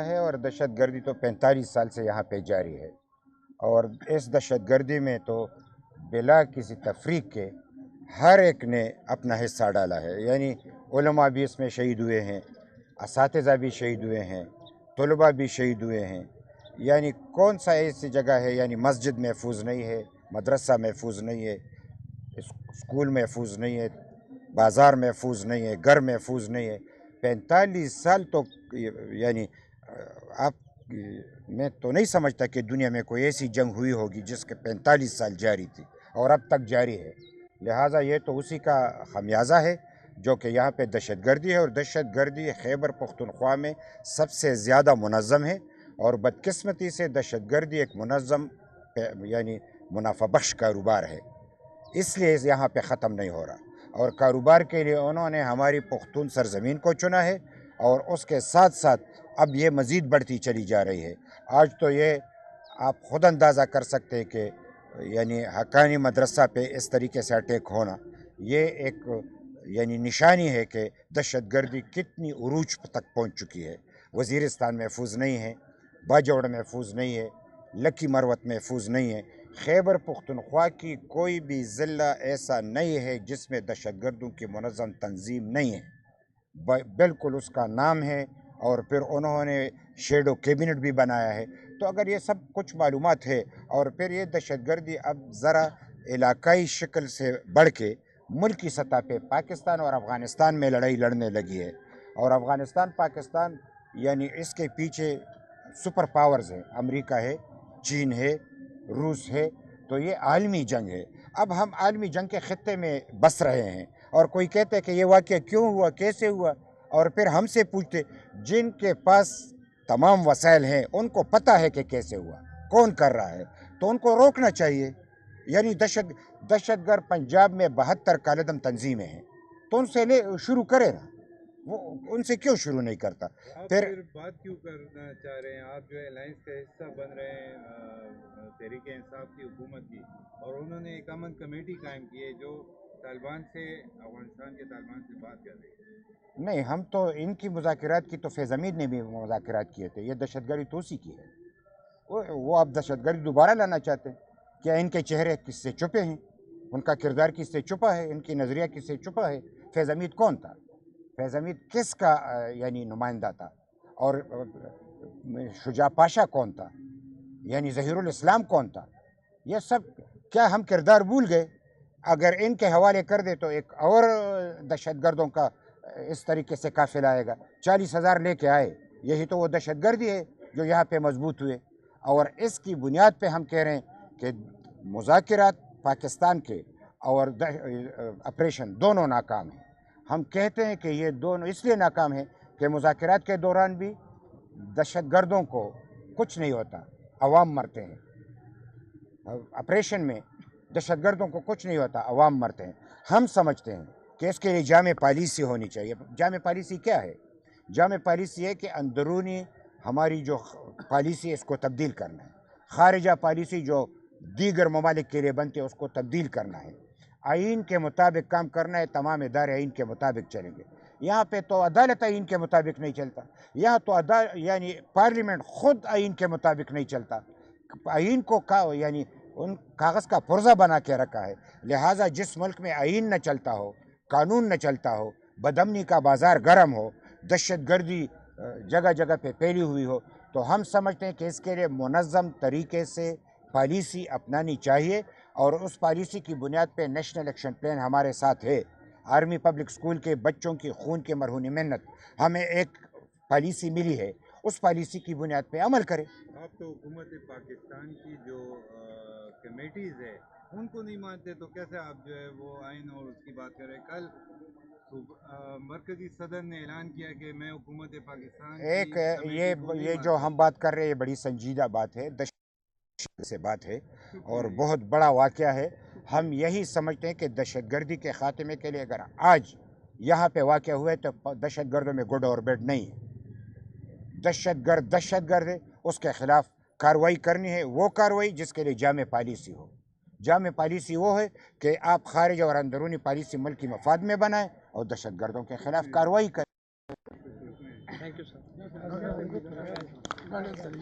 ہے اور دہشت گردی تو 45 سال سے یہاں پہ جاری ہے، اور اس دہشت گردی میں تو بلا کسی تفریق کے ہر ایک نے اپنا حصہ ڈالا ہے، یعنی علماء بھی اس میں شہید ہوئے ہیں، اساتذہ بھی شہید ہوئے ہیں، طلباء بھی شہید ہوئے ہیں۔ یعنی کون سا ایسی جگہ ہے، یعنی مسجد محفوظ نہیں ہے، مدرسہ محفوظ نہیں ہے، اسکول محفوظ نہیں ہے، بازار محفوظ نہیں ہے، گھر محفوظ نہیں ہے۔ 45 سال تو یعنی آپ میں تو نہیں سمجھتا کہ دنیا میں کوئی ایسی جنگ ہوئی ہوگی جس کے 45 سال جاری تھی اور اب تک جاری ہے۔ لہٰذا یہ تو اسی کا خمیازہ ہے جو کہ یہاں پہ دہشت گردی ہے، اور دہشت گردی خیبر پختونخوا میں سب سے زیادہ منظم ہے، اور بدقسمتی سے دہشت گردی ایک منظم یعنی منافع بخش کاروبار ہے، اس لیے یہاں پہ ختم نہیں ہو رہا، اور کاروبار کے لیے انہوں نے ہماری پختون سرزمین کو چنا ہے، اور اس کے ساتھ ساتھ اب یہ مزید بڑھتی چلی جا رہی ہے۔ آج تو یہ آپ خود اندازہ کر سکتے ہیں کہ یعنی حقانی مدرسہ پہ اس طریقے سے اٹیک ہونا یہ ایک یعنی نشانی ہے کہ دہشت گردی کتنی عروج تک پہنچ چکی ہے۔ وزیرستان محفوظ نہیں ہے، باجوڑ محفوظ نہیں ہے، لکی مروت محفوظ نہیں ہے۔ خیبر پختونخوا کی کوئی بھی ضلع ایسا نہیں ہے جس میں دہشت گردوں کی منظم تنظیم نہیں ہے، بالکل اس کا نام ہے، اور پھر انہوں نے شیڈو کیبنٹ بھی بنایا ہے۔ تو اگر یہ سب کچھ معلومات ہے، اور پھر یہ دہشت گردی اب ذرا علاقائی شکل سے بڑھ کے ملکی سطح پہ پاکستان اور افغانستان میں لڑائی لڑنے لگی ہے، اور افغانستان پاکستان یعنی اس کے پیچھے سپر پاورز ہیں، امریکہ ہے، چین ہے، روس ہے، تو یہ عالمی جنگ ہے۔ اب ہم عالمی جنگ کے خطے میں بس رہے ہیں، اور کوئی کہتے کہ یہ واقعہ کیوں ہوا، کیسے ہوا، اور پھر ہم سے پوچھتے جن کے پاس تمام وسائل ہیں ان کو پتہ ہے کہ کیسے ہوا، کون کر رہا ہے، تو ان کو روکنا چاہیے۔ یعنی دہشت گرد پنجاب میں 72 کالعدم تنظیمیں ہیں، تو ان سے شروع کرے نا، وہ ان سے کیوں شروع نہیں کرتا؟ پھر بات کیوں کرنا چاہ رہے ہیں؟ آپ جو ہے الائنس کا حصہ بن رہے ہیں تحریک انصاف کی حکومت کی، اور انہوں نے ایک امن کمیٹی قائم کی ہے جو طالبان سے، افغانستان کے طالبان سے بات کر رہی ہے۔ نہیں، ہم تو ان کی مذاکرات کی تو فیض حمید نے بھی مذاکرات کیے تھے، یہ دہشت گردی تو اسی کی ہے۔ وہ اب دہشت گردی دوبارہ لانا چاہتے ہیں۔ کیا ان کے چہرے کس سے چھپے ہیں، ان کا کردار کس سے چھپا ہے، ان کی نظریہ کس سے چھپا ہے؟ فیض حمید کون تھا؟ فیض حمید کس کا یعنی نمائندہ تھا؟ اور شجاع پاشا کون تھا؟ یعنی ظہیر الاسلام کون تھا؟ یہ سب کیا ہم کردار بھول گئے؟ اگر ان کے حوالے کر دے تو ایک اور دہشت گردوں کا اس طریقے سے قافلہ آئے گا، 40,000 لے کے آئے، یہی تو وہ دہشت گردی ہے جو یہاں پہ مضبوط ہوئے۔ اور اس کی بنیاد پہ ہم کہہ رہے ہیں کہ مذاکرات پاکستان کے اور آپریشن دونوں ناکام ہیں۔ ہم کہتے ہیں کہ یہ دونوں اس لیے ناکام ہیں کہ مذاکرات کے دوران بھی دہشت گردوں کو کچھ نہیں ہوتا، عوام مرتے ہیں۔ آپریشن میں دہشت گردوں کو کچھ نہیں ہوتا، عوام مرتے ہیں۔ ہم سمجھتے ہیں کہ اس کے لیے جامع پالیسی ہونی چاہیے۔ جامع پالیسی کیا ہے؟ جامع پالیسی ہے کہ اندرونی ہماری جو پالیسی ہے اس کو تبدیل کرنا ہے، خارجہ پالیسی جو دیگر ممالک کے لیے بنتے ہیں اس کو تبدیل کرنا ہے، آئین کے مطابق کام کرنا ہے، تمام ادارے آئین کے مطابق چلیں گے۔ یہاں پہ تو عدالت آئین کے مطابق نہیں چلتا، یہاں تو یعنی پارلیمنٹ خود آئین کے مطابق نہیں چلتا، آئین کو یعنی ان کاغذ کا پرزہ بنا کے رکھا ہے۔ لہٰذا جس ملک میں آئین نہ چلتا ہو، قانون نہ چلتا ہو، بدامنی کا بازار گرم ہو، دہشت گردی جگہ جگہ پہ پھیلی ہوئی ہو، تو ہم سمجھتے ہیں کہ اس کے لیے منظم طریقے سے پالیسی اپنانی چاہیے، اور اس پالیسی کی بنیاد پہ نیشنل ایکشن پلان ہمارے ساتھ ہے۔ آرمی پبلک اسکول کے بچوں کی خون کے مرہون محنت ہمیں ایک پالیسی ملی ہے، اس پالیسی کی بنیاد پہ عمل کرے۔ آپ تو حکومت پاکستان کی جو کمیٹیز ہے ان کو نہیں مانتے، تو کیسے آپ جو ہے وہ آئین اور اس کی بات کریں؟ کل مرکزی صدر نے اعلان کیا کہ میں حکومت پاکستان ایک یہ جو ہم بات کر رہے ہیں یہ بڑی سنجیدہ بات ہے، دہشت سے بات ہے اور بہت بڑا واقعہ ہے۔ ہم یہی سمجھتے ہیں کہ دہشت گردی کے خاتمے کے لیے اگر آج یہاں پہ واقع ہوئے تو دہشت گردوں میں گڈ اور بیڈ نہیں ہے۔ دہشت گرد ہے، اس کے خلاف کارروائی کرنی ہے، وہ کارروائی جس کے لیے جامع پالیسی ہو۔ جامع پالیسی وہ ہے کہ آپ خارج اور اندرونی پالیسی ملکی مفاد میں بنائیں اور دہشت گردوں کے خلاف کارروائی کریں۔ Thank you sir. گاڑیاں چلی